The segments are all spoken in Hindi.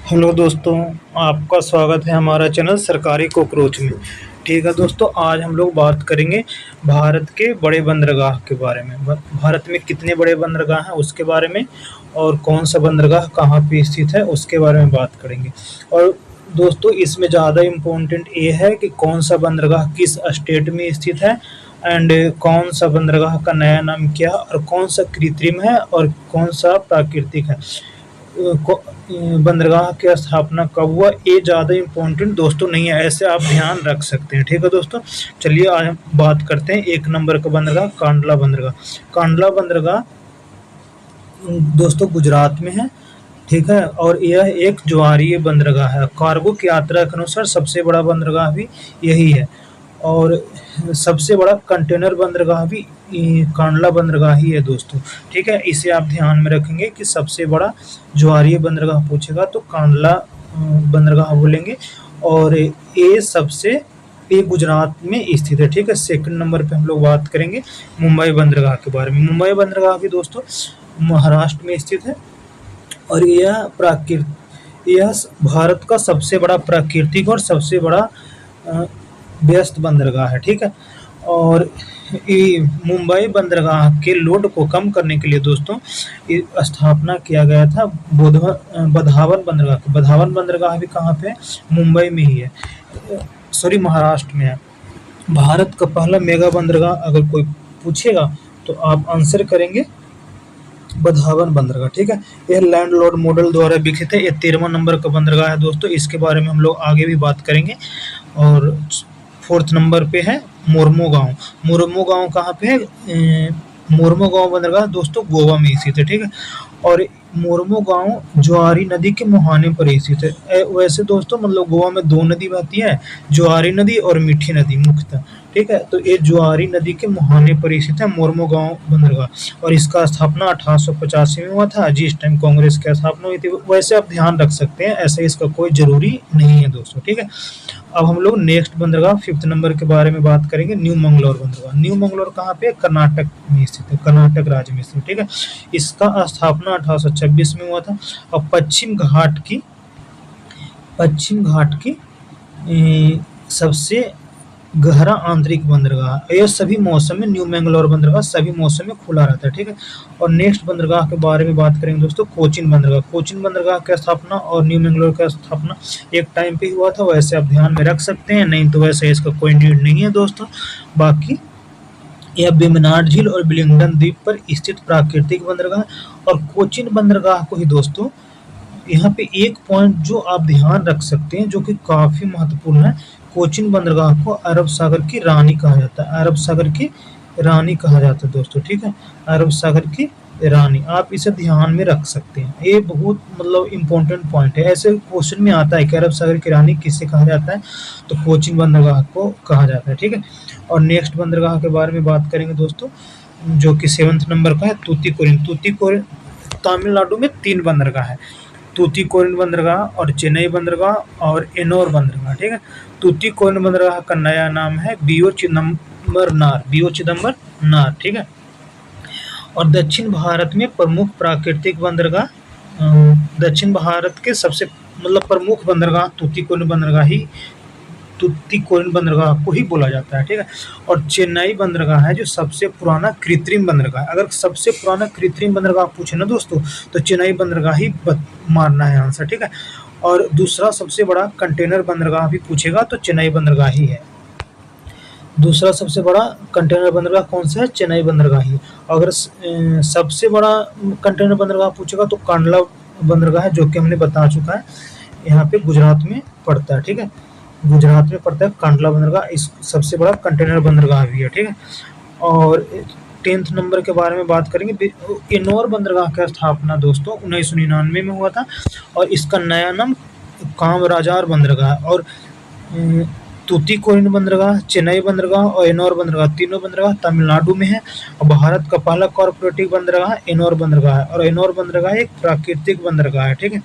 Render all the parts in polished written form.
हेलो दोस्तों, आपका स्वागत है हमारा चैनल सरकारी कॉकरोच में। ठीक है दोस्तों, आज हम लोग बात करेंगे भारत के बड़े बंदरगाह के बारे में। भारत में कितने बड़े बंदरगाह हैं उसके बारे में, और कौन सा बंदरगाह कहाँ पे स्थित है उसके बारे में बात करेंगे। और दोस्तों, इसमें ज़्यादा इम्पोर्टेंट ये है कि कौन सा बंदरगाह किस स्टेट में स्थित है, एंड कौन सा बंदरगाह का नया नाम क्या है, और कौन सा कृत्रिम है और कौन सा प्राकृतिक है। बंदरगाह की स्थापना कब हुआ, ये ज़्यादा इम्पोर्टेंट दोस्तों नहीं है, ऐसे आप ध्यान रख सकते हैं। ठीक है दोस्तों, चलिए आज हम बात करते हैं एक नंबर का बंदरगाह, कांडला बंदरगाह। कांडला बंदरगाह दोस्तों गुजरात में है। ठीक है, और यह एक ज्वारीय बंदरगाह है। कार्गो की यात्रा के अनुसार सबसे बड़ा बंदरगाह भी यही है, और सबसे बड़ा कंटेनर बंदरगाह भी कांडला बंदरगाह ही है दोस्तों। ठीक है, इसे आप ध्यान में रखेंगे कि सबसे बड़ा ज्वारीय बंदरगाह पूछेगा तो कांडला बंदरगाह बोलेंगे, और ये गुजरात में स्थित है। ठीक है, सेकंड नंबर पे हम लोग बात करेंगे मुंबई बंदरगाह के बारे में। मुंबई बंदरगाह भी दोस्तों महाराष्ट्र में स्थित है, और यह भारत का सबसे बड़ा प्राकृतिक और सबसे बड़ा अ, व्यस्त बंदरगाह है। ठीक है, और मुंबई बंदरगाह के लोड को कम करने के लिए दोस्तों स्थापना किया गया था बधावन बंदरगाह की। बधावन बंदरगाह भी कहाँ पे है? मुंबई में ही है, सॉरी महाराष्ट्र में है। भारत का पहला मेगा बंदरगाह अगर कोई पूछेगा तो आप आंसर करेंगे बधावन बंदरगाह। ठीक है, यह लैंड लॉर्ड मॉडल द्वारा विकसित है। ये 13वां नंबर का बंदरगाह है दोस्तों, इसके बारे में हम लोग आगे भी बात करेंगे। और फोर्थ नंबर पे है मोरमो गांव। मोरमो गांव कहाँ पे है? मोरमो गांव बंदरगाह दोस्तों गोवा में स्थित है। ठीक है, और मोरमो गांव ज्वारी नदी के मुहाने पर स्थित है। वैसे दोस्तों मतलब गोवा में दो नदी बहती है, ज्वारी नदी और मीठी नदी मुख्यतः। ठीक है, तो ये ज्वारी नदी के मुहाने पर स्थित है मोरमो गांव बंदरगाह, और इसका स्थापना 1885 में हुआ था, जिस टाइम कांग्रेस की स्थापना हुई थी। वैसे आप ध्यान रख सकते हैं, ऐसे इसका कोई जरूरी नहीं है दोस्तों। ठीक है, अब हम लोग नेक्स्ट बंदरगाह फिफ्थ नंबर के बारे में बात करेंगे, न्यू मंगलोर बंदरगाह। न्यू मंगलोर कहाँ पे? कर्नाटक में स्थित है, कर्नाटक राज्य में स्थित। ठीक है, इसका स्थापना 1826 में हुआ था, और पश्चिम घाट की सबसे गहरा आंतरिक बंदरगाह। यह सभी मौसम में, न्यू मैंगलोर बंदरगाह सभी मौसम में खुला रहता है। ठीक है, और नेक्स्ट बंदरगाह के बारे में बात करेंगे दोस्तों, कोचिन बंदरगाह। कोचिन बंदरगाह की स्थापना और न्यू मैंगलोर की स्थापना एक टाइम पे हुआ था, वैसे आप ध्यान में रख सकते हैं, नहीं तो वैसे इसका कोई नीड नहीं है दोस्तों। बाकी यह बेमनाड झील और विलिंगडन द्वीप पर स्थित प्राकृतिक बंदरगाह। और कोचिन बंदरगाह को ही दोस्तों यहाँ पे एक पॉइंट जो आप ध्यान रख सकते हैं, जो कि काफी महत्वपूर्ण है, कोचिन बंदरगाह को अरब सागर की रानी कहा जाता है। अरब सागर की रानी कहा जाता है दोस्तों। ठीक है, अरब सागर की रानी, आप इसे ध्यान में रख सकते हैं, ये बहुत मतलब इम्पोर्टेंट पॉइंट है। ऐसे क्वेश्चन में आता है कि अरब सागर की रानी किसे कहा जाता है, तो कोचिन बंदरगाह को कहा जाता है। ठीक है, और नेक्स्ट बंदरगाह के बारे में बात करेंगे दोस्तों, जो कि 7th नंबर का है तूतीकोरिन। तूतीकोरिन तमिलनाडु में 3 बंदरगाह है, तूतीकोरिन बंदरगाह और चेन्नई बंदरगाह और एनोर बंदरगाह। ठीक है, तूतीकोरिन बंदरगाह का नया नाम है बीओ चिदम्बरनार। ठीक है, और दक्षिण भारत में प्रमुख प्राकृतिक बंदरगाह, दक्षिण भारत के सबसे मतलब प्रमुख बंदरगाह तूतीकोरिन बंदरगाह को ही बोला जाता है। ठीक है, और चेन्नई बंदरगाह है जो सबसे पुराना कृत्रिम बंदरगाह है। अगर सबसे पुराना कृत्रिम बंदरगाह पूछे ना दोस्तों, तो चेन्नई बंदरगाह ही मारना है आंसर। ठीक है, और दूसरा सबसे बड़ा कंटेनर बंदरगाह भी पूछेगा तो चेन्नई बंदरगाह ही है। दूसरा सबसे बड़ा कंटेनर बंदरगाह कौन सा है? चेन्नई बंदरगाह ही। अगर सबसे बड़ा कंटेनर बंदरगाह पूछेगा तो कांडला बंदरगाह है, जो कि हमने बता चुका है, यहाँ पे गुजरात में पड़ता है। ठीक है, गुजरात में पड़ता है कांडला बंदरगाह, इस सबसे बड़ा कंटेनर बंदरगाह भी है। ठीक है, और 10th नंबर के बारे में बात करेंगे, एनोर बंदरगाह की स्थापना दोस्तों 1999 में हुआ था, और इसका नया नाम कामराजार बंदरगाह। और तूतीकोरिन बंदरगाह, चेन्नई बंदरगाह और एनोर बंदरगाह, तीनों बंदरगाह तमिलनाडु में है, और भारत का पहला कॉर्पोरेटिव बंदरगाह एनोर बंदरगाह है, और एनोर बंदरगाह एक प्राकृतिक बंदरगाह है। ठीक है,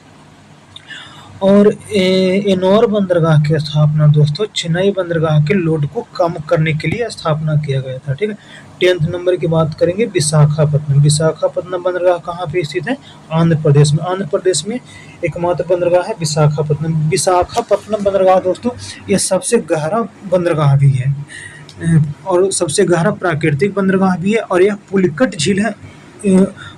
और एनोर बंदरगाह की स्थापना दोस्तों चेन्नई बंदरगाह के लोड को कम करने के लिए स्थापना किया गया था। ठीक है। 10th नंबर की बात करेंगे विशाखापत्तनम। विशाखापत्तनम बंदरगाह कहाँ पे स्थित है? आंध्र प्रदेश में। आंध्र प्रदेश में एकमात्र बंदरगाह है विशाखापत्तनम। विशाखापत्तनम बंदरगाह दोस्तों ये सबसे गहरा बंदरगाह भी है और सबसे गहरा प्राकृतिक बंदरगाह भी है और यह पुलिकट झील है।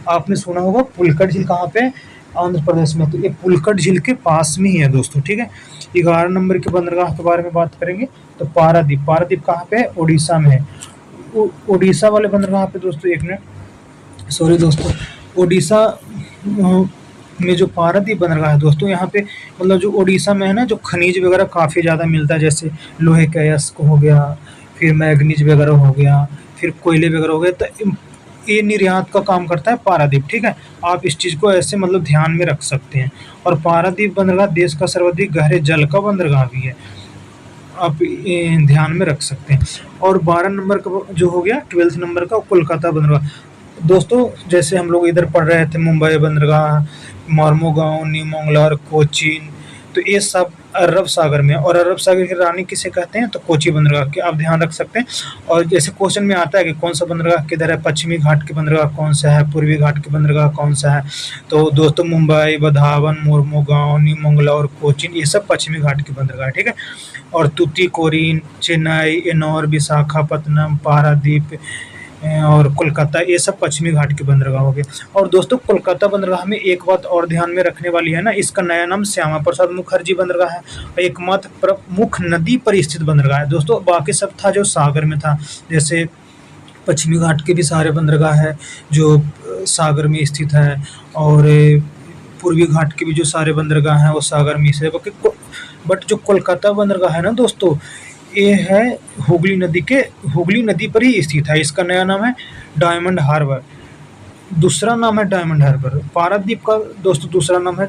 आपने सुना होगा पुलिकट झील कहाँ पे? आंध्र प्रदेश में। तो ये पुलिकट झील के पास में ही है दोस्तों। ठीक है। 11 नंबर के बंदरगाह के बारे में बात करेंगे तो पारादीप। पारादीप कहाँ पे है? उड़ीसा में है। उड़ीसा वाले बंदरगाह पे दोस्तों एक मिनट, सॉरी दोस्तों, उड़ीसा में जो पारादीप बंदरगाह है दोस्तों, यहाँ पे मतलब जो उड़ीसा में है ना, जो खनिज वगैरह काफ़ी ज़्यादा मिलता है, जैसे लोहे का अयस्क हो गया, फिर मैग्नीज वगैरह हो गया, फिर कोयले वगैरह हो गए, तो ये निर्यात का काम करता है पारादीप। ठीक है। आप इस चीज़ को ऐसे मतलब ध्यान में रख सकते हैं। और पारादीप बंदरगाह देश का सर्वाधिक गहरे जल का बंदरगाह भी है, आप ध्यान में रख सकते हैं। और 12 नंबर का जो हो गया 12th नंबर का कोलकाता बंदरगाह। दोस्तों जैसे हम लोग इधर पढ़ रहे थे मुंबई बंदरगाह, मोरमुगांव, न्यू मंगलोर, कोचीन, तो ये सब अरब सागर में। और अरब सागर की रानी किसे कहते हैं? तो कोची बंदरगाह के, आप ध्यान रख सकते हैं। और जैसे क्वेश्चन में आता है कि कौन सा बंदरगाह किधर है, पश्चिमी घाट के बंदरगाह कौन सा है, पूर्वी घाट के बंदरगाह कौन सा है, तो दोस्तों मुंबई, बधावन, मोरमुगांव, न्यू मंगलोर, कोचीन, ये सब पश्चिमी घाट के बंदरगाह। ठीक है। और तूतीकोरिन, चेन्नई, एनोर, विशाखापत्तनम, पारादीप और कोलकाता, ये सब पश्चिमी घाट के बंदरगाह हो गए। और दोस्तों कोलकाता बंदरगाह में एक बात और ध्यान में रखने वाली है ना, इसका नया नाम श्यामा प्रसाद मुखर्जी बंदरगाह है और एकमात्र प्रमुख नदी पर स्थित बंदरगाह है दोस्तों। बाकी सब था जो सागर में था, जैसे पश्चिमी घाट के भी सारे बंदरगाह है जो सागर में स्थित है, और पूर्वी घाट के भी जो सारे बंदरगाह हैं वो सागर में स्थित है। बट जो कोलकाता बंदरगाह है ना दोस्तों, ये है हुगली नदी पर ही स्थित है। इसका नया नाम है डायमंड हार्बर, दूसरा नाम है डायमंड हार्बर। पारादीप का दोस्तों दूसरा नाम है,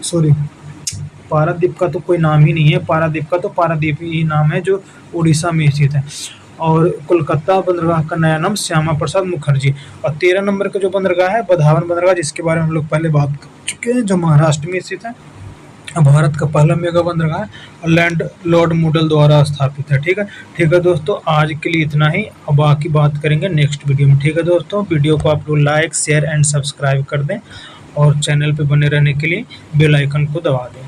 सॉरी, पारादीप का तो कोई नाम ही नहीं है। पारादीप का तो पारादीप ही नाम है जो उड़ीसा में स्थित है। और कोलकाता बंदरगाह का नया नाम श्यामा प्रसाद मुखर्जी। और 13 नंबर का जो बंदरगाह है बधावन बंदरगाह, जिसके बारे में हम लोग पहले बात कर चुके हैं, जो महाराष्ट्र में स्थित है, भारत का पहला मेगा बंदरगाह है, लैंड लॉर्ड मूडल द्वारा स्थापित है। ठीक है। ठीक है दोस्तों, आज के लिए इतना ही। अब बाकी बात करेंगे नेक्स्ट वीडियो में। ठीक है दोस्तों, वीडियो को आप लोग लाइक, शेयर एंड सब्सक्राइब कर दें और चैनल पे बने रहने के लिए बेल आइकन को दबा दें।